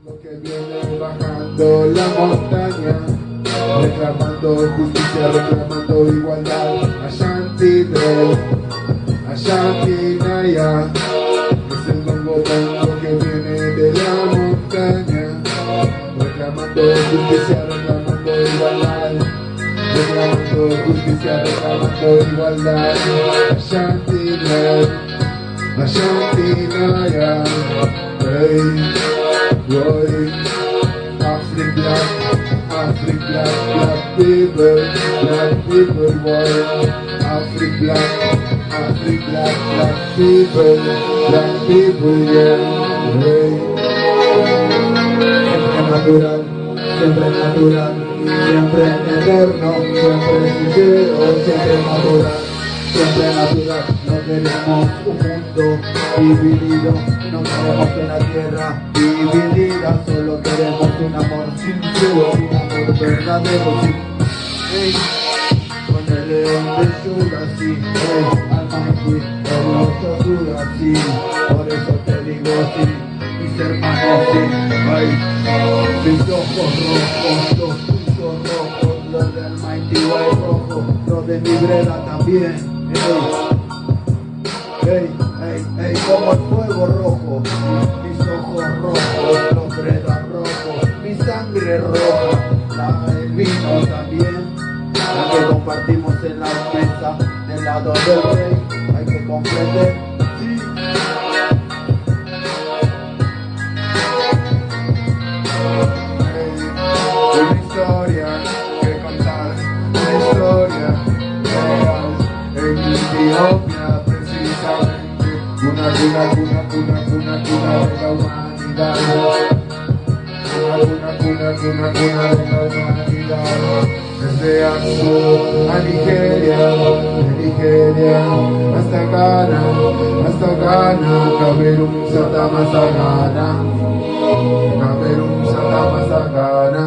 Lo que viene bajando la montaña, reclamando justicia, reclamando igualdad. Ashanti Drell, Ashanti Naya, es el bongo bongo que viene de la montaña, reclamando justicia, reclamando igualdad. Reclamando justicia, reclamando igualdad. Ashanti Drell, Ashanti Naya, hey, boy. Afri black people, boy. Afri black people, yeah, hey. Siempre natural, siempre eterno, siempre sincero, siempre natural, no queremos un mundo dividido, no queremos que la tierra dividida, solo queremos un amor sincero, un amor verdadero, sí. Hey, con el león de Sugar, sí, hey, Almighty, el oso Sugar, sí, por eso te digo sí, mis hermanos, sí, ay, mis ojos rojos, los tuyos rojos, los del Almighty White rojo, los de mi breda también. Hey, hey, hey, como el fuego rojo, mis ojos rojos, los bredas rojos, mi sangre roja, el vino también, la que compartimos en la mesa, del lado del rey, hay que comprender, sí. Una historia que contar, una historia real, en Etiopía precisamente, una de la humanidad, una de la humanidad, desde Aksum a Nigeria, de Nigeria hasta Ghana, Camerún, Santa Masagana, Camerún, Santa Masagana.